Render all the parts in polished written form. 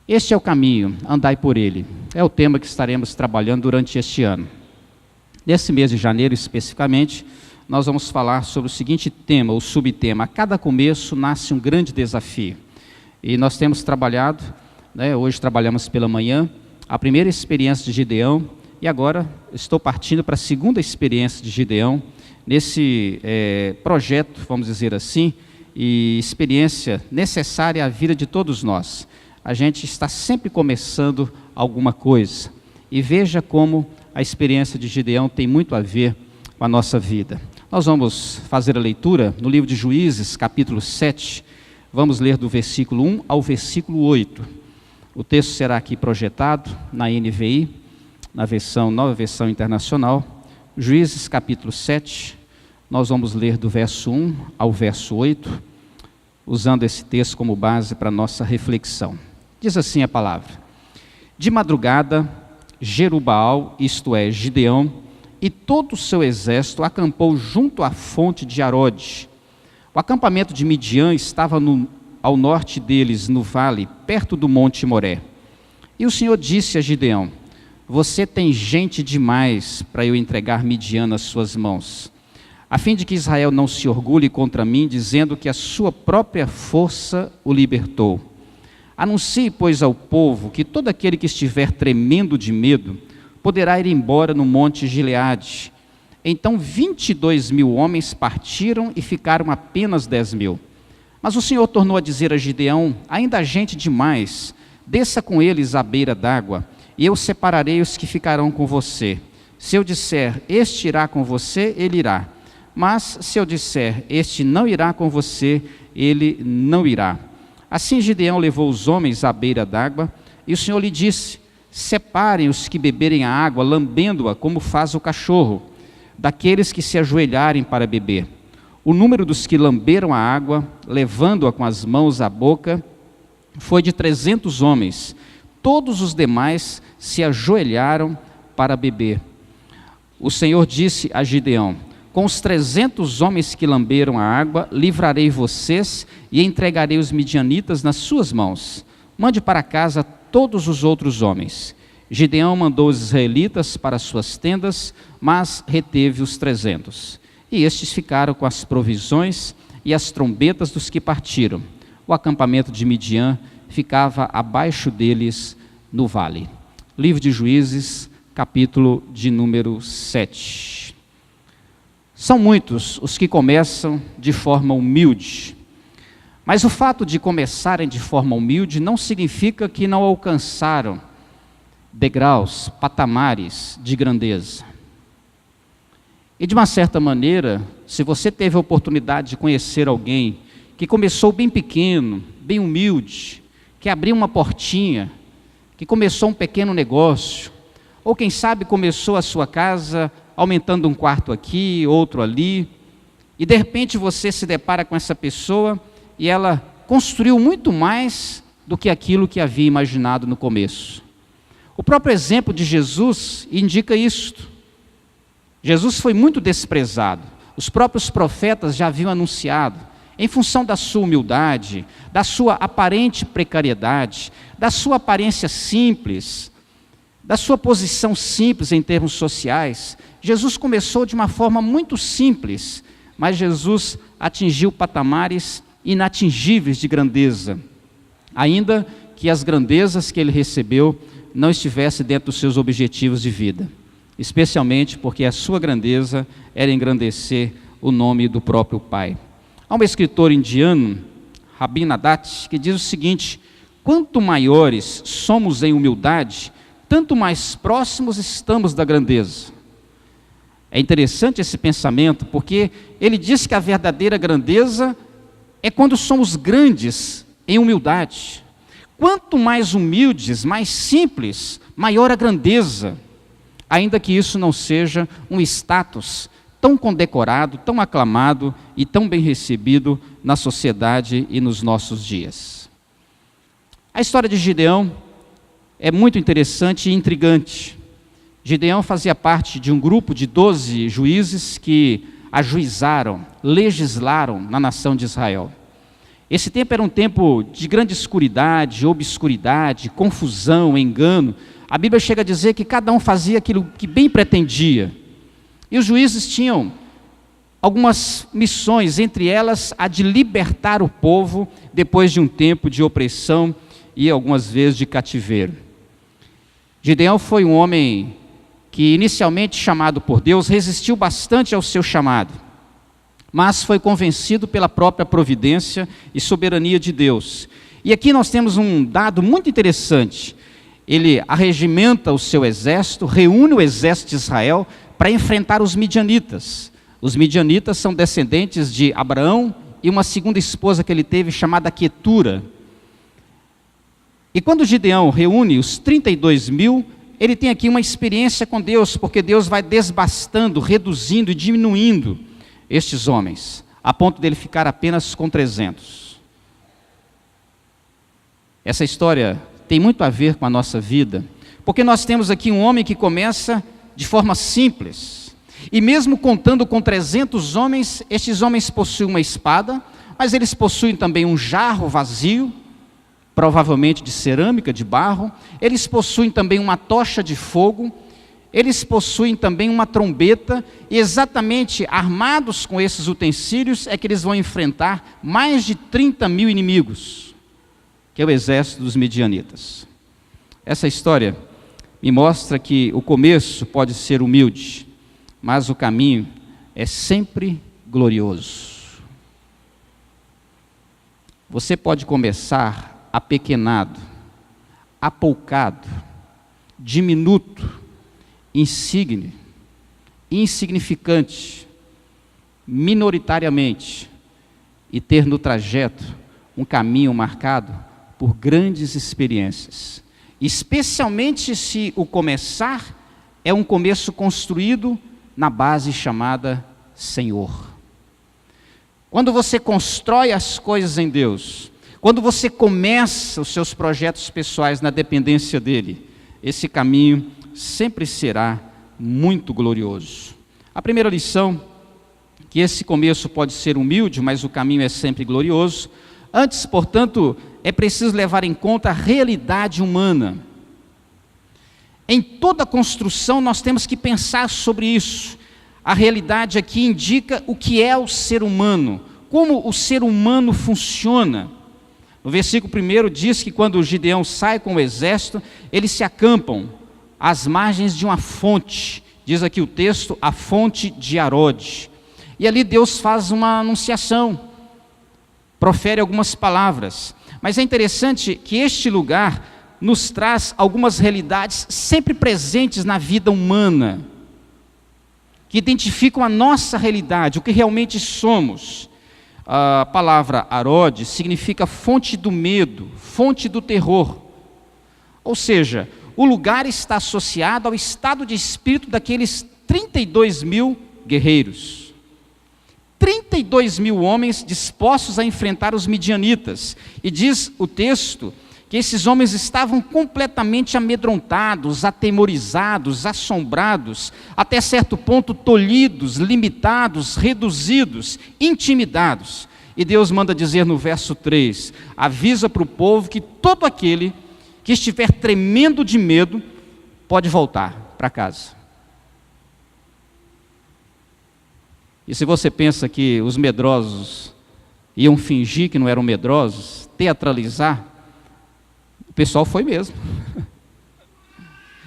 Este é o caminho, andai por ele. É o tema que estaremos trabalhando durante este ano. Nesse mês de janeiro, especificamente, nós vamos falar sobre o seguinte tema, ou subtema: a cada começo nasce um grande desafio. E nós temos trabalhado, hoje trabalhamos pela manhã, a primeira experiência de Gideão, e agora estou partindo para a segunda experiência de Gideão, nesse projeto, vamos dizer assim, e experiência necessária à vida de todos nós. A gente está sempre começando alguma coisa, e veja como a experiência de Gideão tem muito a ver com a nossa vida. Nós vamos fazer a leitura no livro de Juízes, capítulo 7, vamos ler do versículo 1 ao versículo 8. O texto será aqui projetado na NVI, na nova versão internacional. Juízes, capítulo 7, nós vamos ler do verso 1 ao verso 8, usando esse texto como base para a nossa reflexão. Diz assim a palavra: de madrugada, Jerubaal, isto é, Gideão, e todo o seu exército acampou junto à fonte de Arode. O acampamento de Midian estava ao norte deles, no vale, perto do monte Moré. E o Senhor disse a Gideão: você tem gente demais para eu entregar Midian nas suas mãos, a fim de que Israel não se orgulhe contra mim, dizendo que a sua própria força o libertou. Anuncie, pois, ao povo que todo aquele que estiver tremendo de medo poderá ir embora no monte Gileade. Então 22.000 homens partiram e ficaram apenas 10.000. Mas o Senhor tornou a dizer a Gideão: ainda há gente demais, desça com eles à beira d'água, e eu separarei os que ficarão com você. Se eu disser, este irá com você, ele irá. Mas se eu disser, este não irá com você, ele não irá. Assim Gideão levou os homens à beira d'água, e o Senhor lhe disse: separem os que beberem a água, lambendo-a como faz o cachorro, daqueles que se ajoelharem para beber. O número dos que lamberam a água, levando-a com as mãos à boca, foi de 300 homens. Todos os demais se ajoelharam para beber. O Senhor disse a Gideão: com os 300 homens que lamberam a água, livrarei vocês e entregarei os midianitas nas suas mãos. Mande para casa todos os outros homens. Gideão mandou os israelitas para suas tendas, mas reteve os 300. E estes ficaram com as provisões e as trombetas dos que partiram. O acampamento de Midian ficava abaixo deles no vale. Livro de Juízes, capítulo de número 7. São muitos os que começam de forma humilde, mas o fato de começarem de forma humilde não significa que não alcançaram degraus, patamares de grandeza. E de uma certa maneira, se você teve a oportunidade de conhecer alguém que começou bem pequeno, bem humilde, que abriu uma portinha, que começou um pequeno negócio, ou quem sabe começou a sua casa aumentando um quarto aqui, outro ali, e de repente você se depara com essa pessoa e ela construiu muito mais do que aquilo que havia imaginado no começo. O próprio exemplo de Jesus indica isto. Jesus foi muito desprezado. Os próprios profetas já haviam anunciado, em função da sua humildade, da sua aparente precariedade, da sua aparência simples, da sua posição simples em termos sociais. Jesus começou de uma forma muito simples, mas Jesus atingiu patamares inatingíveis de grandeza, ainda que as grandezas que ele recebeu não estivessem dentro dos seus objetivos de vida, especialmente porque a sua grandeza era engrandecer o nome do próprio Pai. Há um escritor indiano, Rabindranath, que diz o seguinte: quanto maiores somos em humildade, tanto mais próximos estamos da grandeza. É interessante esse pensamento, porque ele diz que a verdadeira grandeza é quando somos grandes em humildade. Quanto mais humildes, mais simples, maior a grandeza, ainda que isso não seja um status tão condecorado, tão aclamado e tão bem recebido na sociedade e nos nossos dias. A história de Gideão é muito interessante e intrigante. Gideão fazia parte de um grupo de 12 juízes que ajuizaram, legislaram na nação de Israel. Esse tempo era um tempo de grande escuridade, obscuridade, confusão, engano. A Bíblia chega a dizer que cada um fazia aquilo que bem pretendia. E os juízes tinham algumas missões, entre elas a de libertar o povo depois de um tempo de opressão e algumas vezes de cativeiro. Gideão foi um homem que, inicialmente chamado por Deus, resistiu bastante ao seu chamado, mas foi convencido pela própria providência e soberania de Deus. E aqui nós temos um dado muito interessante. Ele arregimenta o seu exército, reúne o exército de Israel para enfrentar os midianitas. Os midianitas são descendentes de Abraão e uma segunda esposa que ele teve, chamada Quetura. E quando Gideão reúne os 32.000, ele tem aqui uma experiência com Deus, porque Deus vai desbastando, reduzindo e diminuindo estes homens, a ponto dele ficar apenas com 300. Essa história tem muito a ver com a nossa vida, porque nós temos aqui um homem que começa de forma simples, e mesmo contando com 300 homens, estes homens possuem uma espada, mas eles possuem também um jarro vazio, provavelmente de cerâmica, de barro. Eles possuem também uma tocha de fogo, eles possuem também uma trombeta, e exatamente armados com esses utensílios é que eles vão enfrentar mais de 30.000 inimigos, que é o exército dos midianitas. Essa história me mostra que o começo pode ser humilde, mas o caminho é sempre glorioso. Você pode começar apequenado, apoucado, diminuto, insígne, insignificante, minoritariamente, e ter no trajeto um caminho marcado por grandes experiências, especialmente se o começar é um começo construído na base chamada Senhor. Quando você constrói as coisas em Deus, quando você começa os seus projetos pessoais na dependência dEle, esse caminho sempre será muito glorioso. A primeira lição, que esse começo pode ser humilde, mas o caminho é sempre glorioso. Antes, portanto, é preciso levar em conta a realidade humana. Em toda construção nós temos que pensar sobre isso. A realidade aqui indica o que é o ser humano, como o ser humano funciona. No versículo 1 diz que quando Gideão sai com o exército, eles se acampam às margens de uma fonte. Diz aqui o texto, a fonte de Arode. E ali Deus faz uma anunciação, profere algumas palavras. Mas é interessante que este lugar nos traz algumas realidades sempre presentes na vida humana, que identificam a nossa realidade, o que realmente somos. A palavra Arode significa fonte do medo, fonte do terror. Ou seja, o lugar está associado ao estado de espírito daqueles 32.000 guerreiros. 32.000 homens dispostos a enfrentar os midianitas. E diz o texto que esses homens estavam completamente amedrontados, atemorizados, assombrados, até certo ponto tolhidos, limitados, reduzidos, intimidados. E Deus manda dizer no verso 3, avisa para o povo que todo aquele que estiver tremendo de medo pode voltar para casa. E se você pensa que os medrosos iam fingir que não eram medrosos, teatralizar, o pessoal foi mesmo.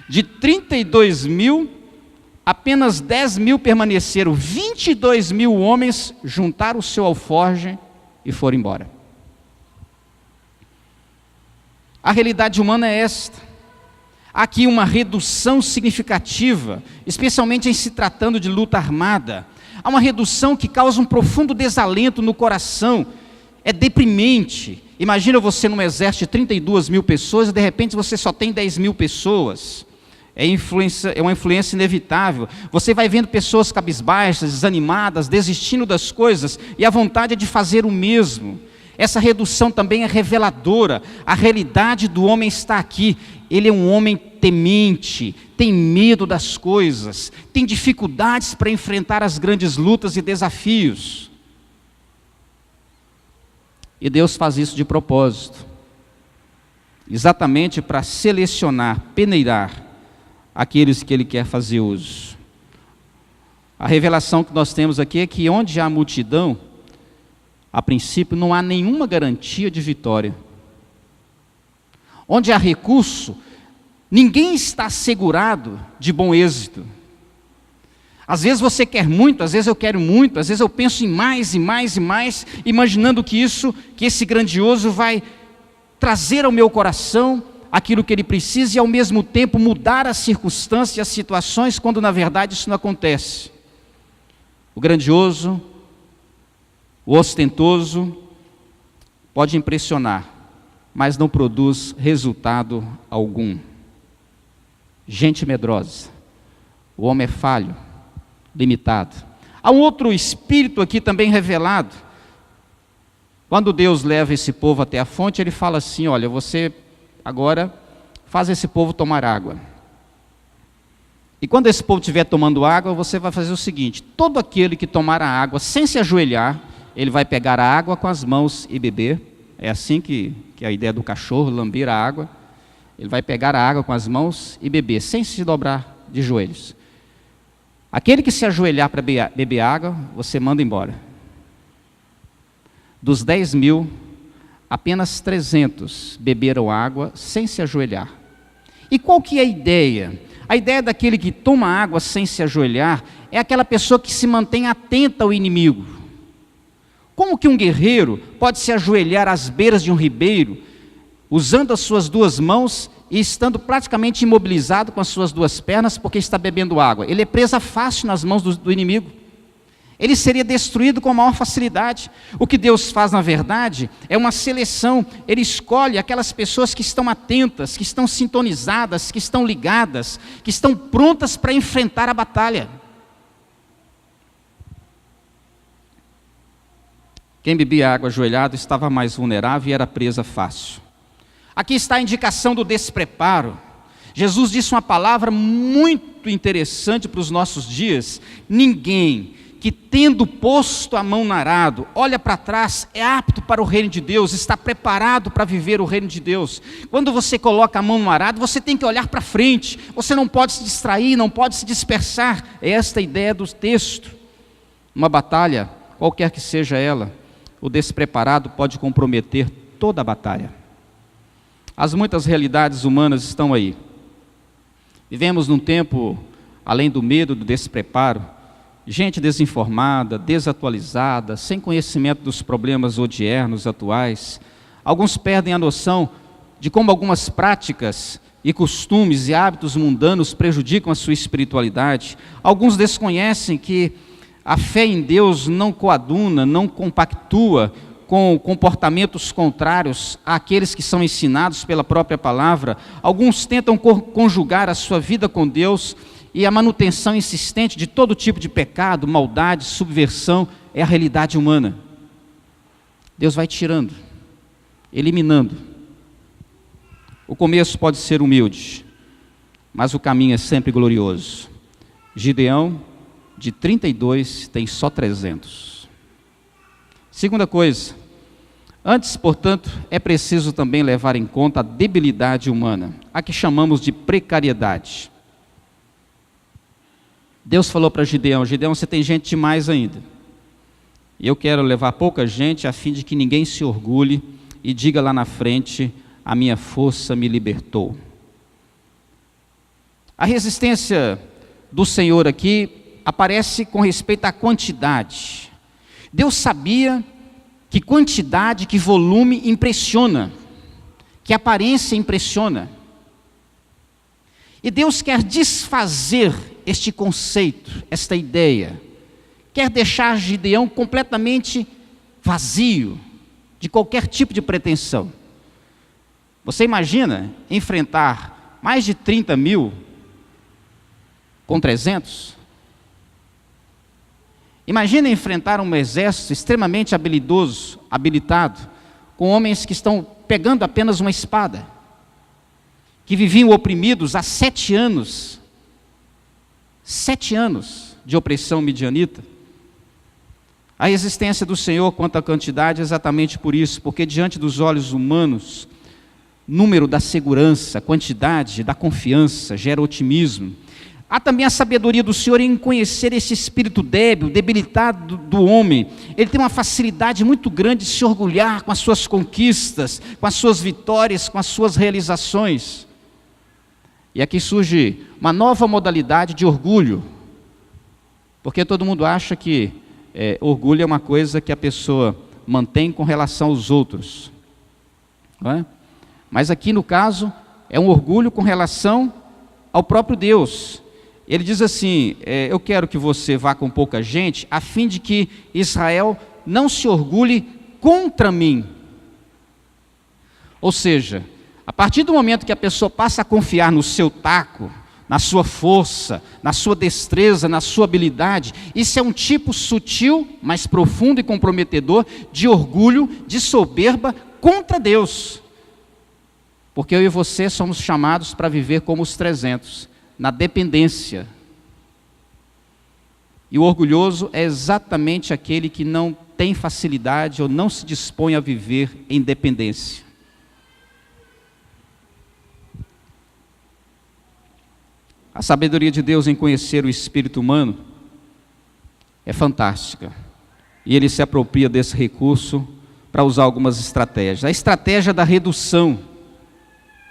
De 32.000, apenas 10.000 permaneceram. 22.000 homens juntaram o seu alforje e foram embora. A realidade humana é esta. Há aqui uma redução significativa, especialmente em se tratando de luta armada. Há uma redução que causa um profundo desalento no coração. É deprimente. Imagina você num exército de 32.000 pessoas e de repente você só tem 10.000 pessoas. É uma influência inevitável. Você vai vendo pessoas cabisbaixas, desanimadas, desistindo das coisas, e a vontade é de fazer o mesmo. Essa redução também é reveladora. A realidade do homem está aqui. Ele é um homem temente, tem medo das coisas, tem dificuldades para enfrentar as grandes lutas e desafios. E Deus faz isso de propósito, exatamente para selecionar, peneirar aqueles que Ele quer fazer uso. A revelação que nós temos aqui é que onde há multidão, a princípio não há nenhuma garantia de vitória. Onde há recurso, ninguém está assegurado de bom êxito. Às vezes você quer muito, às vezes eu quero muito, às vezes eu penso em mais e mais e mais, imaginando que esse grandioso vai trazer ao meu coração aquilo que ele precisa e ao mesmo tempo mudar as circunstâncias e as situações, quando na verdade isso não acontece. O grandioso, o ostentoso, pode impressionar, mas não produz resultado algum. Gente medrosa, o homem é falho, limitado. Há um outro espírito aqui também revelado. Quando Deus leva esse povo até a fonte, Ele fala assim: olha, você agora faz esse povo tomar água. E quando esse povo estiver tomando água, você vai fazer o seguinte: todo aquele que tomar a água sem se ajoelhar, ele vai pegar a água com as mãos e beber. É assim que é a ideia do cachorro, lamber a água. Ele vai pegar a água com as mãos e beber, sem se dobrar de joelhos. Aquele que se ajoelhar para beber água, você manda embora. Dos 10.000, apenas 300 beberam água sem se ajoelhar. E qual que é a ideia? A ideia daquele que toma água sem se ajoelhar é aquela pessoa que se mantém atenta ao inimigo. Como que um guerreiro pode se ajoelhar às beiras de um ribeiro, usando as suas duas mãos e estando praticamente imobilizado com as suas duas pernas porque está bebendo água? Ele é presa fácil nas mãos do inimigo. Ele seria destruído com maior facilidade. O que Deus faz, na verdade, é uma seleção. Ele escolhe aquelas pessoas que estão atentas, que estão sintonizadas, que estão ligadas, que estão prontas para enfrentar a batalha. Quem bebia água ajoelhado estava mais vulnerável e era presa fácil. Aqui está a indicação do despreparo. Jesus disse uma palavra muito interessante para os nossos dias: ninguém que, tendo posto a mão no arado, olha para trás, é apto para o reino de Deus, está preparado para viver o reino de Deus. Quando você coloca a mão no arado, você tem que olhar para frente, você não pode se distrair, não pode se dispersar. É esta a ideia do texto. Uma batalha, qualquer que seja ela, o despreparado pode comprometer toda a batalha. As muitas realidades humanas estão aí. Vivemos num tempo, além do medo, do despreparo, gente desinformada, desatualizada, sem conhecimento dos problemas odiernos atuais. Alguns perdem a noção de como algumas práticas e costumes e hábitos mundanos prejudicam a sua espiritualidade. Alguns desconhecem que a fé em Deus não coaduna, não compactua com comportamentos contrários àqueles que são ensinados pela própria palavra. Alguns tentam conjugar a sua vida com Deus, e a manutenção insistente de todo tipo de pecado, maldade, subversão, é a realidade humana. Deus vai tirando, eliminando. O começo pode ser humilde, mas o caminho é sempre glorioso. Gideão, de 32, tem só 300. Segunda coisa, antes, portanto, é preciso também levar em conta a debilidade humana, a que chamamos de precariedade. Deus falou para Gideão: Gideão, você tem gente demais ainda. E eu quero levar pouca gente a fim de que ninguém se orgulhe e diga lá na frente: a minha força me libertou. A resistência do Senhor aqui aparece com respeito à quantidade. Deus sabia que quantidade, que volume impressiona, que aparência impressiona. E Deus quer desfazer este conceito, esta ideia. Quer deixar Gideão completamente vazio de qualquer tipo de pretensão. Você imagina enfrentar mais de 30.000 com 300? Imagina enfrentar um exército extremamente habilidoso, habilitado, com homens que estão pegando apenas uma espada, que viviam oprimidos há 7 anos. 7 anos de opressão midianita. A resistência do Senhor quanto à quantidade é exatamente por isso, porque diante dos olhos humanos, número da segurança, quantidade da confiança gera otimismo. Há também a sabedoria do Senhor em conhecer esse espírito débil, debilitado do homem. Ele tem uma facilidade muito grande de se orgulhar com as suas conquistas, com as suas vitórias, com as suas realizações. E aqui surge uma nova modalidade de orgulho, porque todo mundo acha que orgulho é uma coisa que a pessoa mantém com relação aos outros, não é? Mas aqui no caso é um orgulho com relação ao próprio Deus. Ele diz assim, eu quero que você vá com pouca gente, a fim de que Israel não se orgulhe contra mim. Ou seja, a partir do momento que a pessoa passa a confiar no seu taco, na sua força, na sua destreza, na sua habilidade, isso é um tipo sutil, mas profundo e comprometedor de orgulho, de soberba contra Deus. Porque eu e você somos chamados para viver como os 300, na dependência. E o orgulhoso é exatamente aquele que não tem facilidade ou não se dispõe a viver em dependência. A sabedoria de Deus em conhecer o espírito humano é fantástica. E ele se apropria desse recurso para usar algumas estratégias. A estratégia da redução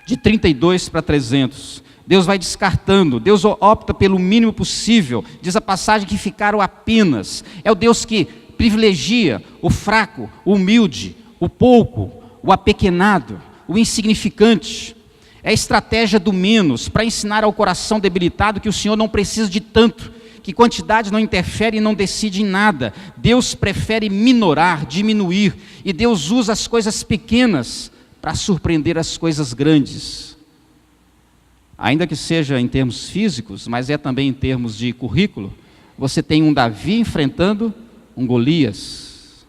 de 32 para 300. Deus vai descartando, Deus opta pelo mínimo possível. Diz a passagem que ficaram apenas. É o Deus que privilegia o fraco, o humilde, o pouco, o apequenado, o insignificante. É a estratégia do menos, para ensinar ao coração debilitado que o Senhor não precisa de tanto, que quantidade não interfere e não decide em nada. Deus prefere minorar, diminuir, e Deus usa as coisas pequenas para surpreender as coisas grandes. Ainda que seja em termos físicos, mas é também em termos de currículo. Você tem um Davi enfrentando um Golias.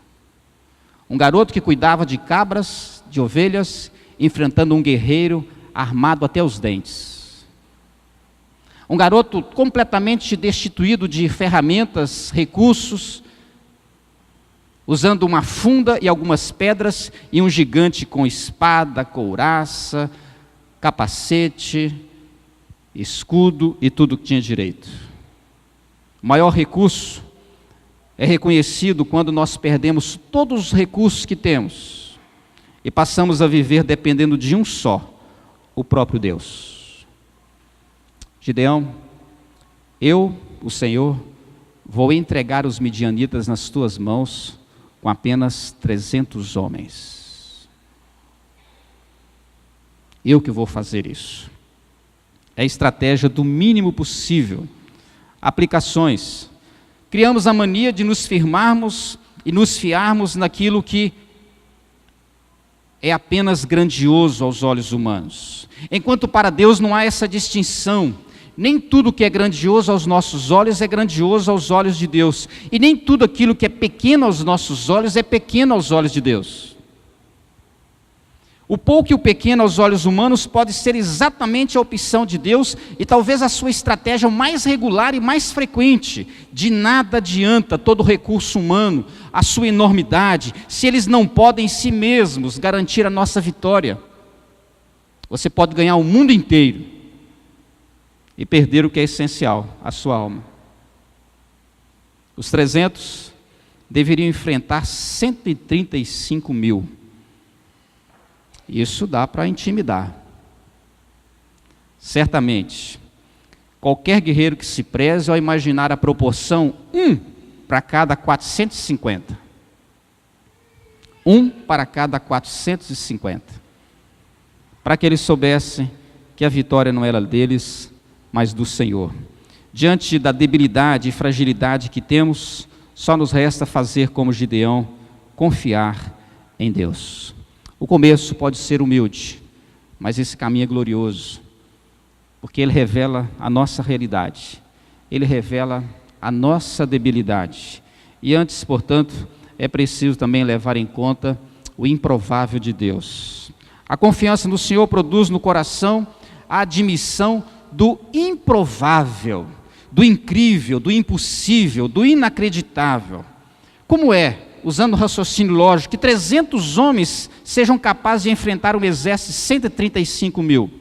Um garoto que cuidava de cabras, de ovelhas, enfrentando um guerreiro armado até os dentes. Um garoto completamente destituído de ferramentas, recursos, usando uma funda e algumas pedras, e um gigante com espada, couraça, capacete, escudo e tudo que tinha direito. O maior recurso é reconhecido quando nós perdemos todos os recursos que temos e passamos a viver dependendo de um só, o próprio Deus. Gideão, eu, o Senhor, vou entregar os midianitas nas tuas mãos com apenas 300 homens. Eu que vou fazer isso. É a estratégia do mínimo possível. Aplicações. Criamos a mania de nos firmarmos e nos fiarmos naquilo que é apenas grandioso aos olhos humanos. Enquanto para Deus não há essa distinção. Nem tudo que é grandioso aos nossos olhos é grandioso aos olhos de Deus. E nem tudo aquilo que é pequeno aos nossos olhos é pequeno aos olhos de Deus. O pouco e o pequeno aos olhos humanos pode ser exatamente a opção de Deus e talvez a sua estratégia mais regular e mais frequente. De nada adianta todo recurso humano, a sua enormidade, se eles não podem em si mesmos garantir a nossa vitória. Você pode ganhar o mundo inteiro e perder o que é essencial, a sua alma. Os 300 deveriam enfrentar 135 mil. Isso dá para intimidar. Certamente, qualquer guerreiro que se preze ao imaginar a proporção 1 para cada 450. 1 para cada 450. Para que eles soubessem que a vitória não era deles, mas do Senhor. Diante da debilidade e fragilidade que temos, só nos resta fazer como Gideão, confiar em Deus. O começo pode ser humilde, mas esse caminho é glorioso, porque ele revela a nossa realidade, ele revela a nossa debilidade. E antes, portanto, é preciso também levar em conta o improvável de Deus. A confiança no Senhor produz no coração a admissão do improvável, do incrível, do impossível, do inacreditável. Como é, usando o raciocínio lógico, que 300 homens sejam capazes de enfrentar um exército de 135 mil?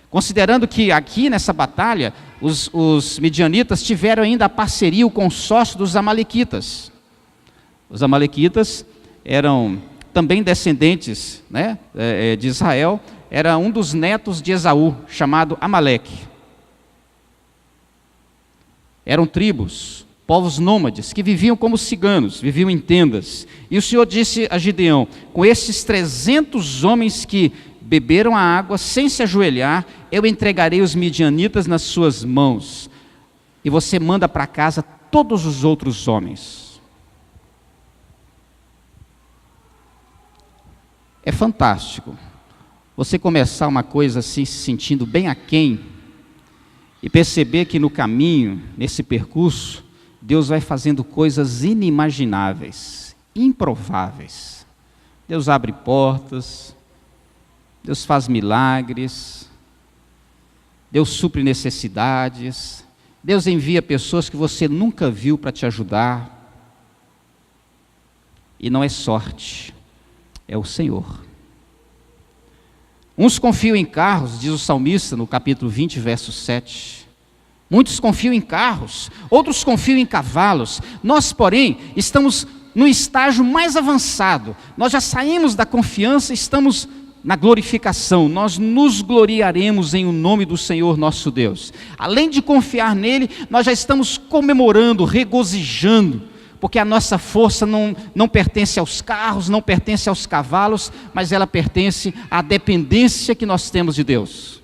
Considerando que aqui nessa batalha, os midianitas tiveram ainda a parceria, o consórcio dos amalequitas. Os amalequitas eram também descendentes, né, de Israel, era um dos netos de Esaú, chamado Amaleque. Eram tribos, povos nômades, que viviam como ciganos, viviam em tendas. E o Senhor disse a Gideão: com esses 300 homens que beberam a água sem se ajoelhar, eu entregarei os midianitas nas suas mãos, e você manda para casa todos os outros homens. É fantástico você começar uma coisa assim, se sentindo bem aquém, e perceber que no caminho, nesse percurso, Deus vai fazendo coisas inimagináveis, improváveis. Deus abre portas, Deus faz milagres, Deus supre necessidades, Deus envia pessoas que você nunca viu para te ajudar. E não é sorte, é o Senhor. Uns confiam em carros, diz o salmista no capítulo 20, verso 7. Muitos confiam em carros, outros confiam em cavalos. Nós, porém, estamos no estágio mais avançado. Nós já saímos da confiança, estamos na glorificação. Nós nos gloriaremos em o nome do Senhor nosso Deus. Além de confiar nele, nós já estamos comemorando, regozijando, porque a nossa força não pertence aos carros, não pertence aos cavalos, mas ela pertence à dependência que nós temos de Deus.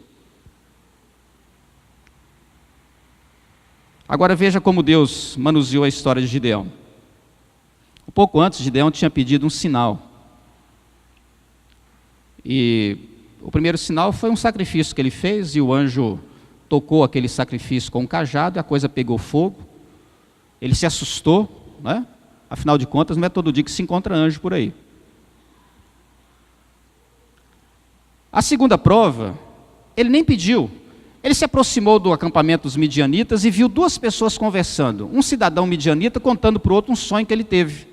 Agora veja como Deus manuseou a história de Gideão. Um pouco antes, Gideão tinha pedido um sinal. E o primeiro sinal foi um sacrifício que ele fez, e o anjo tocou aquele sacrifício com um cajado, e a coisa pegou fogo. Ele se assustou, né? Afinal de contas, não é todo dia que se encontra anjo por aí. A segunda prova, ele nem pediu. Ele se aproximou do acampamento dos midianitas e viu duas pessoas conversando. Um cidadão midianita contando para o outro um sonho que ele teve.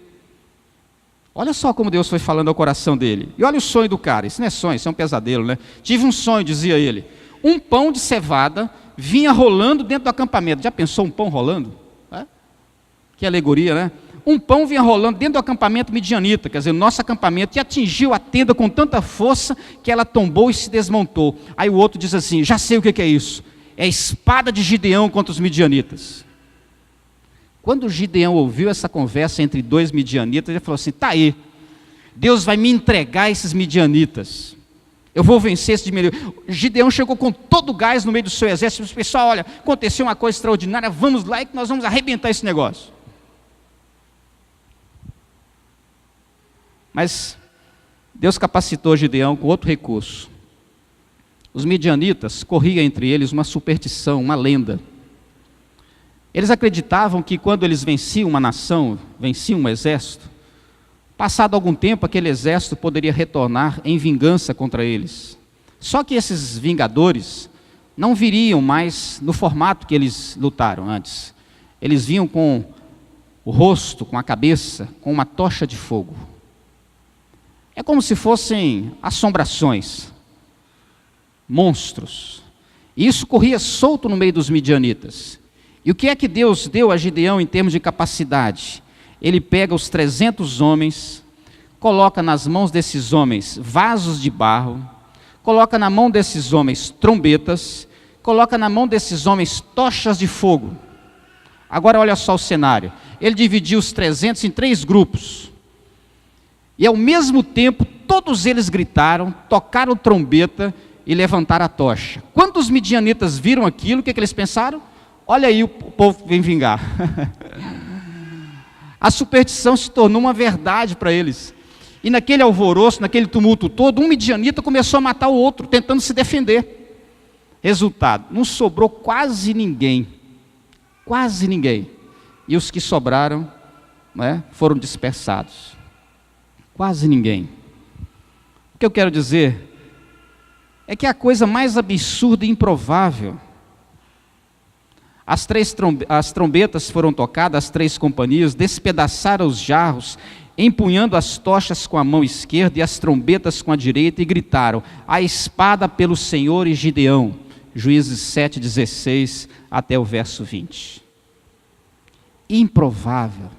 Olha só como Deus foi falando ao coração dele. E olha o sonho do cara. Isso não é sonho, isso é um pesadelo, né? Tive um sonho, dizia ele. Um pão de cevada vinha rolando dentro do acampamento. Já pensou um pão rolando? Que alegoria, né? Um pão vinha rolando dentro do acampamento midianita, quer dizer, o nosso acampamento, e atingiu a tenda com tanta força que ela tombou e se desmontou. Aí o outro diz assim: já sei o que é isso. É a espada de Gideão contra os midianitas. Quando Gideão ouviu essa conversa entre dois midianitas, ele falou assim: tá aí, Deus vai me entregar esses midianitas. Eu vou vencer esse midianita. Gideão chegou com todo o gás no meio do seu exército. Disse: pessoal, olha, aconteceu uma coisa extraordinária, vamos lá e que nós vamos arrebentar esse negócio. Mas Deus capacitou Gideão com outro recurso. Os midianitas, corria entre eles uma superstição, uma lenda. Eles acreditavam que quando eles venciam uma nação, venciam um exército, passado algum tempo aquele exército poderia retornar em vingança contra eles. Só que esses vingadores não viriam mais no formato que eles lutaram antes. Eles vinham com o rosto, com a cabeça, com uma tocha de fogo. É como se fossem assombrações, monstros. E isso corria solto no meio dos midianitas. E o que é que Deus deu a Gideão em termos de capacidade? Ele pega os 300 homens, coloca nas mãos desses homens vasos de barro, coloca na mão desses homens trombetas, coloca na mão desses homens tochas de fogo. Agora olha só o cenário. Ele dividiu os 300 em 3 grupos. E ao mesmo tempo, todos eles gritaram, tocaram trombeta e levantaram a tocha. Quando os midianitas viram aquilo, o que eles pensaram? Olha aí, o povo vem vingar. A superstição se tornou uma verdade para eles. E naquele alvoroço, naquele tumulto todo, um midianita começou a matar o outro, tentando se defender. Resultado, não sobrou quase ninguém. Quase ninguém. E os que sobraram, né, foram dispersados. Quase ninguém. O que eu quero dizer é que a coisa mais absurda e improvável, As trombetas foram tocadas, as 3 companhias despedaçaram os jarros, empunhando as tochas com a mão esquerda e as trombetas com a direita, e gritaram: a espada pelo Senhor e Gideão. Juízes 7:16 até o verso 20. Improvável.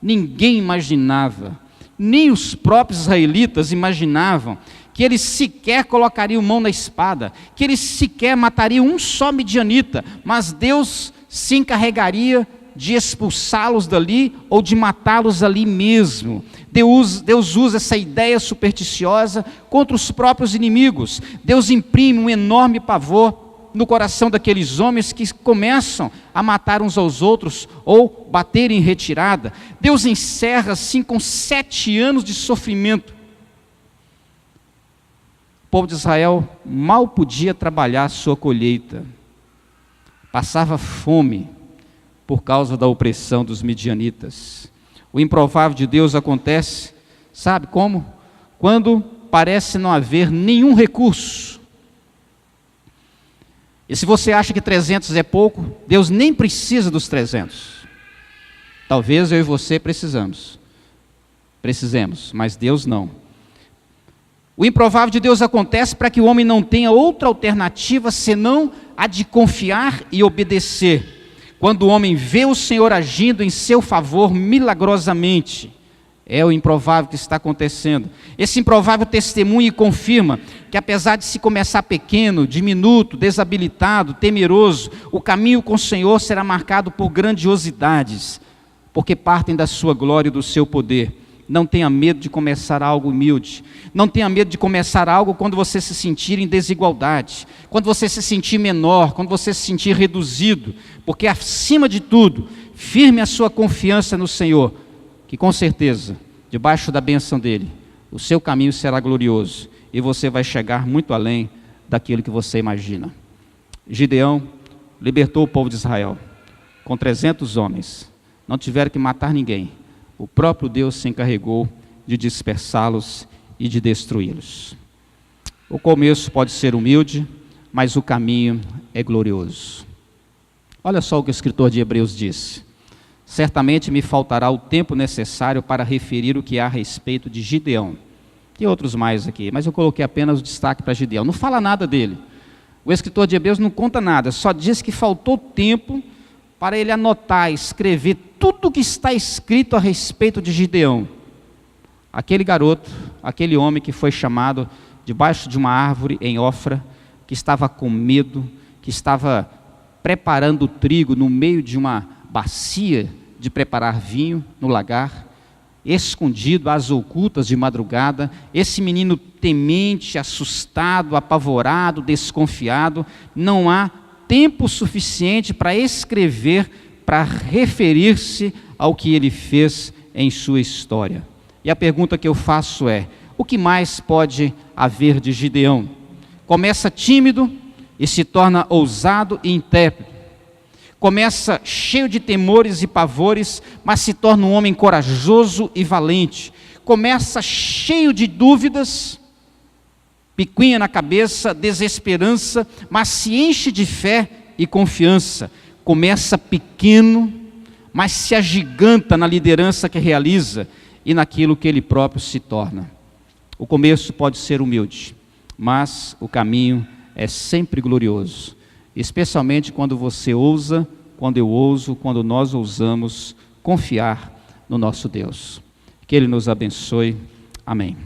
Ninguém imaginava, nem os próprios israelitas imaginavam que eles sequer colocariam mão na espada, que eles sequer matariam um só midianita, mas Deus se encarregaria de expulsá-los dali ou de matá-los ali mesmo. Deus usa essa ideia supersticiosa contra os próprios inimigos. Deus imprime um enorme pavor no coração daqueles homens que começam a matar uns aos outros ou bater em retirada. Deus encerra assim com 7 anos de sofrimento. O povo de Israel mal podia trabalhar a sua colheita, passava fome por causa da opressão dos midianitas. O improvável de Deus acontece, sabe como? Quando parece não haver nenhum recurso. E se você acha que 300 é pouco, Deus nem precisa dos 300. Talvez eu e você precisemos, mas Deus não. O improvável de Deus acontece para que o homem não tenha outra alternativa senão a de confiar e obedecer. Quando o homem vê o Senhor agindo em seu favor milagrosamente, é o improvável que está acontecendo. Esse improvável testemunha e confirma que, apesar de se começar pequeno, diminuto, desabilitado, temeroso, o caminho com o Senhor será marcado por grandiosidades, porque partem da sua glória e do seu poder. Não tenha medo de começar algo humilde. Não tenha medo de começar algo quando você se sentir em desigualdade, quando você se sentir menor, quando você se sentir reduzido, porque acima de tudo, firme a sua confiança no Senhor, que com certeza, debaixo da bênção dEle, o seu caminho será glorioso e você vai chegar muito além daquilo que você imagina. Gideão libertou o povo de Israel com 300 homens, não tiveram que matar ninguém. O próprio Deus se encarregou de dispersá-los e de destruí-los. O começo pode ser humilde, mas o caminho é glorioso. Olha só o que o escritor de Hebreus disse: certamente me faltará o tempo necessário para referir o que há a respeito de Gideão. Tem outros mais aqui, mas eu coloquei apenas o destaque para Gideão. Não fala nada dele. O escritor de Hebreus não conta nada, só diz que faltou tempo para ele anotar, escrever tudo o que está escrito a respeito de Gideão. Aquele garoto, aquele homem que foi chamado debaixo de uma árvore em Ofra, que estava com medo, que estava preparando o trigo no meio de uma bacia de preparar vinho no lagar, escondido às ocultas de madrugada. Esse menino temente, assustado, apavorado, desconfiado, não há tempo suficiente para escrever, para referir-se ao que ele fez em sua história. E a pergunta que eu faço é: o que mais pode haver de Gideão? Começa tímido e se torna ousado e intrépido. Começa cheio de temores e pavores, mas se torna um homem corajoso e valente. Começa cheio de dúvidas, picuinha na cabeça, desesperança, mas se enche de fé e confiança. Começa pequeno, mas se agiganta na liderança que realiza e naquilo que ele próprio se torna. O começo pode ser humilde, mas o caminho é sempre glorioso, especialmente quando você ousa, quando eu ouso, quando nós ousamos confiar no nosso Deus. Que Ele nos abençoe. Amém.